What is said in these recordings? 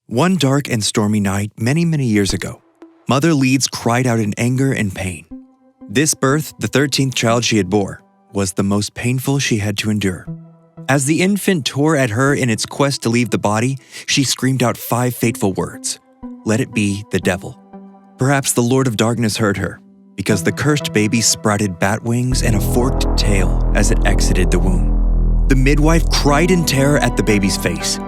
One dark and stormy night many years ago, Mother Leeds cried out in anger and pain. This birth, the 13th child she had bore, was the most painful she had to endure. As the infant tore at her in its quest to leave the body, she screamed out 5 fateful words. Let it be the devil. Perhaps the Lord of Darkness heard her, because the cursed baby sprouted bat wings and a forked tail as it exited the womb. The midwife cried in terror at the baby's face.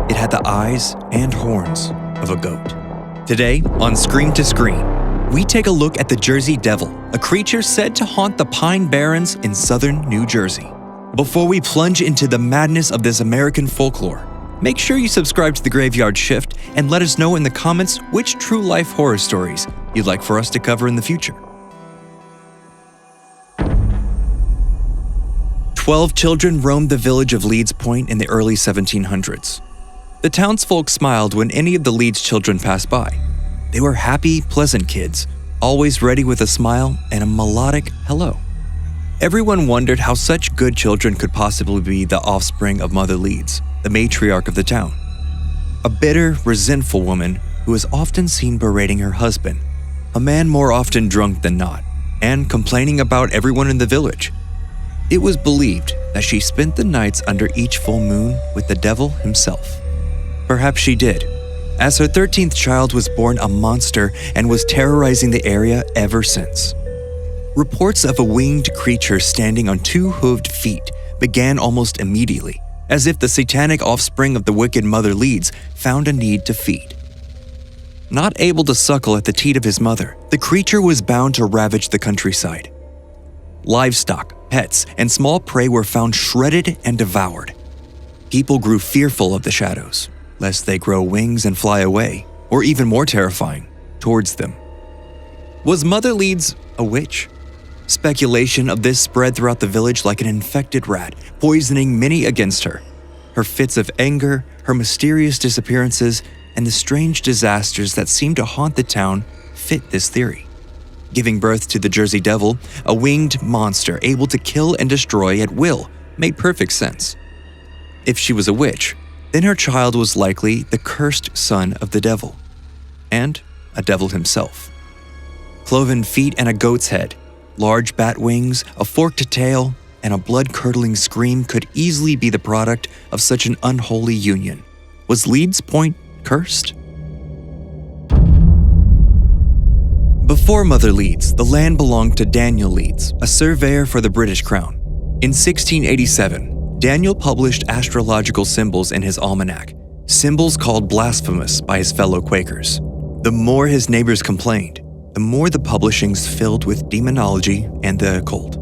It had the eyes and horns of a goat. Today, on Screen to Screen, we take a look at the Jersey Devil, a creature said to haunt the Pine Barrens in southern New Jersey. Before we plunge into the madness of this American folklore, make sure you subscribe to The Graveyard Shift and let us know in the comments which true-life horror stories you'd like for us to cover in the future. 12 children roamed the village of Leeds Point in the early 1700s. The townsfolk smiled when any of the Leeds children passed by. They were happy, pleasant kids, always ready with a smile and a melodic hello. Everyone wondered how such good children could possibly be the offspring of Mother Leeds, the matriarch of the town. A bitter, resentful woman who was often seen berating her husband, a man more often drunk than not, and complaining about everyone in the village. It was believed that she spent the nights under each full moon with the devil himself. Perhaps she did, as her 13th child was born a monster and was terrorizing the area ever since. Reports of a winged creature standing on 2 hooved feet began almost immediately, as if the satanic offspring of the wicked Mother Leeds found a need to feed. Not able to suckle at the teat of his mother, the creature was bound to ravage the countryside. Livestock, pets, and small prey were found shredded and devoured. People grew fearful of the shadows, lest they grow wings and fly away, or even more terrifying, towards them. Was Mother Leeds a witch? Speculation of this spread throughout the village like an infected rat, poisoning many against her. Her fits of anger, her mysterious disappearances, and the strange disasters that seemed to haunt the town fit this theory. Giving birth to the Jersey Devil, a winged monster able to kill and destroy at will, made perfect sense. If she was a witch, then her child was likely the cursed son of the devil, and a devil himself. Cloven feet and a goat's head, large bat wings, a forked tail, and a blood-curdling scream could easily be the product of such an unholy union. Was Leeds Point cursed? Before Mother Leeds, the land belonged to Daniel Leeds, a surveyor for the British Crown. In 1687, Daniel published astrological symbols in his almanac, symbols called blasphemous by his fellow Quakers. The more his neighbors complained, the more the publishings filled with demonology and the occult.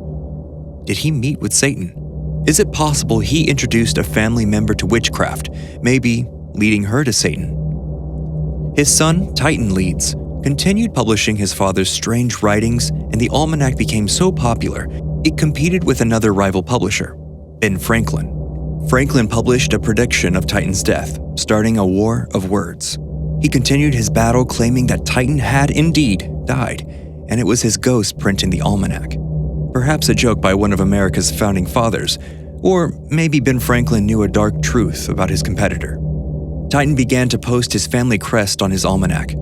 Did he meet with Satan? Is it possible he introduced a family member to witchcraft, maybe leading her to Satan? His son, Titan Leeds, continued publishing his father's strange writings, and the almanac became so popular, it competed with another rival publisher, Ben Franklin. Franklin published a prediction of Titan's death, starting a war of words. He continued his battle claiming that Titan had indeed died, and it was his ghost printing the almanac. Perhaps a joke by one of America's founding fathers, or maybe Ben Franklin knew a dark truth about his competitor. Titan began to post his family crest on his almanac,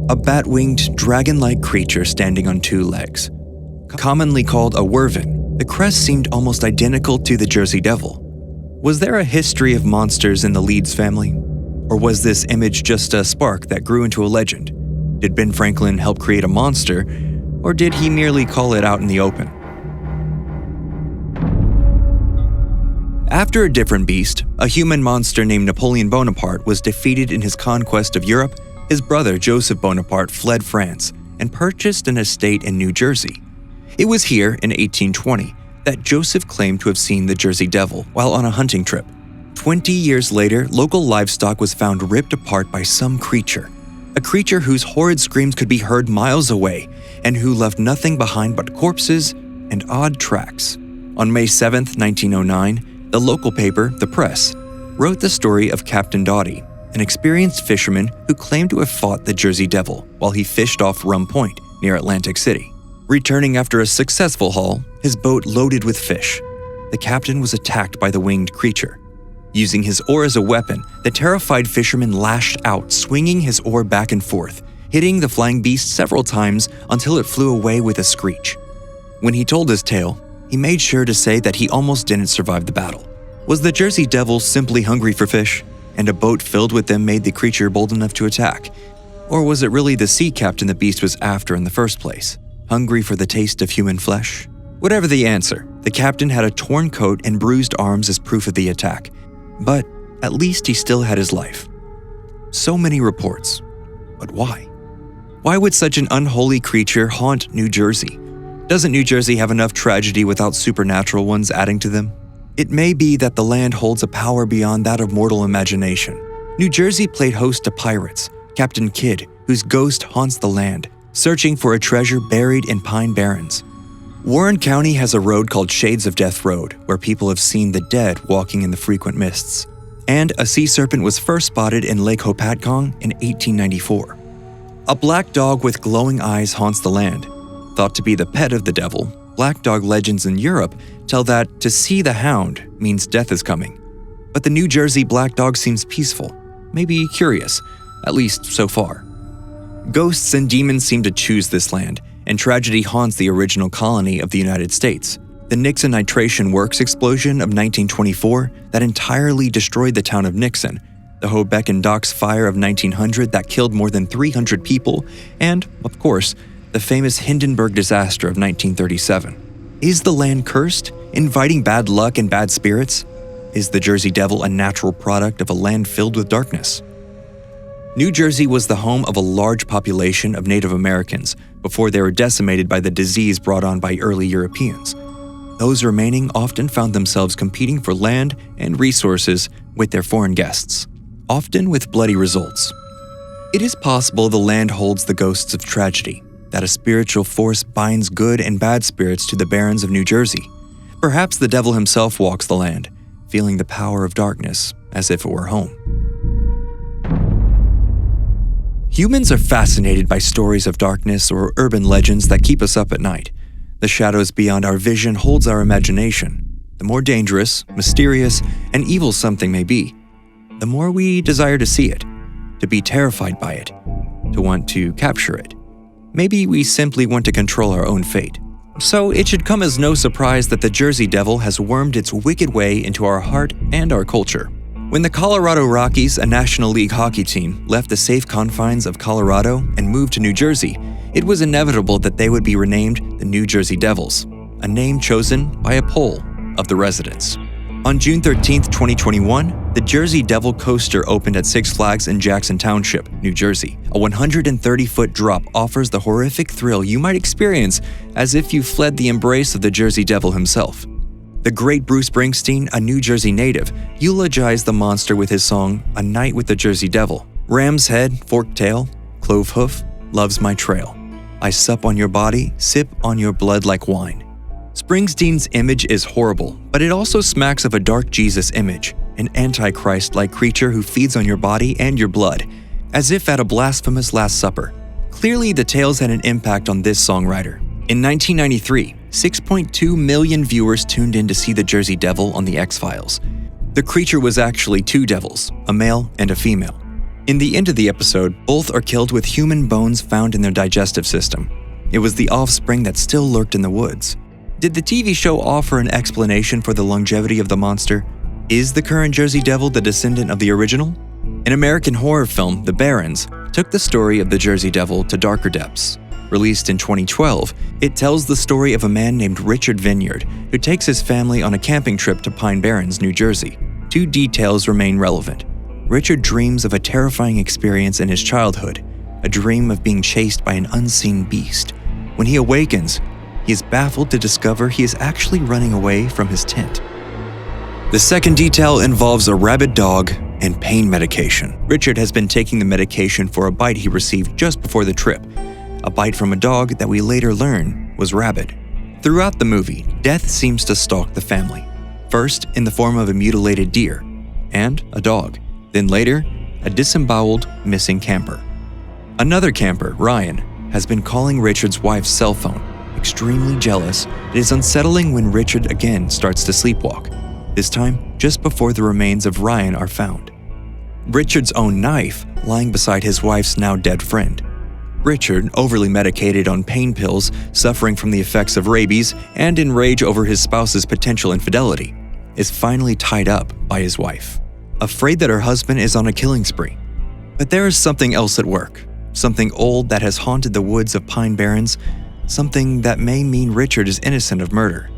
a bat-winged, dragon-like creature standing on 2 legs. Commonly called a werven, the crest seemed almost identical to the Jersey Devil. Was there a history of monsters in the Leeds family? Or was this image just a spark that grew into a legend? Did Ben Franklin help create a monster, or did he merely call it out in the open? After a different beast, a human monster named Napoleon Bonaparte was defeated in his conquest of Europe, his brother Joseph Bonaparte fled France and purchased an estate in New Jersey. It was here, in 1820, that Joseph claimed to have seen the Jersey Devil while on a hunting trip. 20 years later, local livestock was found ripped apart by some creature, a creature whose horrid screams could be heard miles away and who left nothing behind but corpses and odd tracks. On May 7, 1909, the local paper, The Press, wrote the story of Captain Doughty, an experienced fisherman who claimed to have fought the Jersey Devil while he fished off Rum Point near Atlantic City. Returning after a successful haul, his boat loaded with fish, the captain was attacked by the winged creature. Using his oar as a weapon, the terrified fisherman lashed out, swinging his oar back and forth, hitting the flying beast several times until it flew away with a screech. When he told his tale, he made sure to say that he almost didn't survive the battle. Was the Jersey Devil simply hungry for fish, and a boat filled with them made the creature bold enough to attack? Or was it really the sea captain the beast was after in the first place, hungry for the taste of human flesh? Whatever the answer, the captain had a torn coat and bruised arms as proof of the attack. But at least he still had his life. So many reports. But why? Why would such an unholy creature haunt New Jersey? Doesn't New Jersey have enough tragedy without supernatural ones adding to them? It may be that the land holds a power beyond that of mortal imagination. New Jersey played host to pirates, Captain Kidd, whose ghost haunts the land, searching for a treasure buried in pine barrens. Warren County has a road called Shades of Death Road, where people have seen the dead walking in the frequent mists. And a sea serpent was first spotted in Lake Hopatcong in 1894. A black dog with glowing eyes haunts the land. Thought to be the pet of the devil, black dog legends in Europe tell that to see the hound means death is coming. But the New Jersey black dog seems peaceful, maybe curious, at least so far. Ghosts and demons seem to choose this land, and tragedy haunts the original colony of the United States. The Nixon Nitration Works explosion of 1924 that entirely destroyed the town of Nixon, the Hoboken Docks fire of 1900 that killed more than 300 people, and, of course, the famous Hindenburg disaster of 1937. Is the land cursed, inviting bad luck and bad spirits? Is the Jersey Devil a natural product of a land filled with darkness? New Jersey was the home of a large population of Native Americans before they were decimated by the disease brought on by early Europeans. Those remaining often found themselves competing for land and resources with their foreign guests, often with bloody results. It is possible the land holds the ghosts of tragedy, that a spiritual force binds good and bad spirits to the Barrens of New Jersey. Perhaps the devil himself walks the land, feeling the power of darkness as if it were home. Humans are fascinated by stories of darkness or urban legends that keep us up at night. The shadows beyond our vision holds our imagination. The more dangerous, mysterious, and evil something may be, the more we desire to see it, to be terrified by it, to want to capture it. Maybe we simply want to control our own fate. So it should come as no surprise that the Jersey Devil has wormed its wicked way into our heart and our culture. When the Colorado Rockies, a National League hockey team, left the safe confines of Colorado and moved to New Jersey, it was inevitable that they would be renamed the New Jersey Devils, a name chosen by a poll of the residents. On June 13, 2021, the Jersey Devil coaster opened at Six Flags in Jackson Township, New Jersey. A 130-foot drop offers the horrific thrill you might experience as if you fled the embrace of the Jersey Devil himself. The great Bruce Springsteen, a New Jersey native, eulogized the monster with his song, A Night with the Jersey Devil. Ram's head, forked tail, clove hoof, loves my trail. I sup on your body, sip on your blood like wine. Springsteen's image is horrible, but it also smacks of a dark Jesus image, an antichrist-like creature who feeds on your body and your blood, as if at a blasphemous Last Supper. Clearly, the tales had an impact on this songwriter. In 1993, 6.2 million viewers tuned in to see the Jersey Devil on The X-Files. The creature was actually two devils, a male and a female. In the end of the episode, both are killed with human bones found in their digestive system. It was the offspring that still lurked in the woods. Did the TV show offer an explanation for the longevity of the monster? Is the current Jersey Devil the descendant of the original? An American horror film, The Barrens, took the story of the Jersey Devil to darker depths. Released in 2012, it tells the story of a man named Richard Vineyard who takes his family on a camping trip to Pine Barrens, New Jersey. Two details remain relevant. Richard dreams of a terrifying experience in his childhood, a dream of being chased by an unseen beast. When he awakens, he is baffled to discover he is actually running away from his tent. The second detail involves a rabid dog and pain medication. Richard has been taking the medication for a bite he received just before the trip, a bite from a dog that we later learn was rabid. Throughout the movie, death seems to stalk the family, first in the form of a mutilated deer and a dog, then later, a disemboweled, missing camper. Another camper, Ryan, has been calling Richard's wife's cell phone. Extremely jealous, it is unsettling when Richard again starts to sleepwalk. this time just before the remains of Ryan are found. Richard's own knife lying beside his wife's now dead friend. Richard, overly medicated on pain pills, suffering from the effects of rabies, and in rage over his spouse's potential infidelity, is finally tied up by his wife, afraid that her husband is on a killing spree. But there is something else at work, something old that has haunted the woods of Pine Barrens, something that may mean Richard is innocent of murder.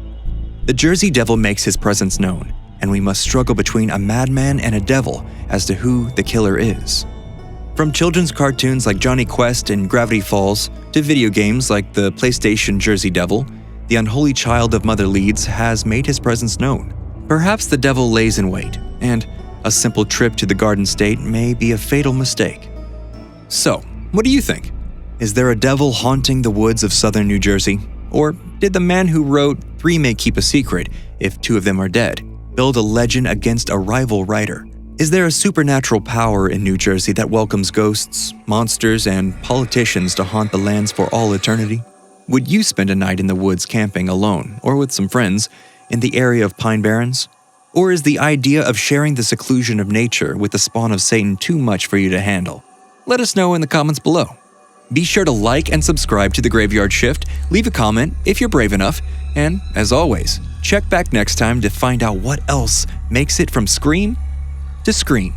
The Jersey Devil makes his presence known, and we must struggle between a madman and a devil as to who the killer is. From children's cartoons like Johnny Quest and Gravity Falls to video games like the PlayStation Jersey Devil, the unholy child of Mother Leeds has made his presence known. Perhaps the devil lays in wait, and a simple trip to the Garden State may be a fatal mistake. So, what do you think? Is there a devil haunting the woods of southern New Jersey? Or did the man who wrote "Three May Keep a Secret if two of them are dead" build a legend against a rival writer? Is there a supernatural power in New Jersey that welcomes ghosts, monsters, and politicians to haunt the lands for all eternity? Would you spend a night in the woods camping alone or with some friends in the area of Pine Barrens? Or is the idea of sharing the seclusion of nature with the spawn of Satan too much for you to handle? Let us know in the comments below. Be sure to like and subscribe to The Graveyard Shift, leave a comment if you're brave enough, and as always, check back next time to find out what else makes it from scream to screen.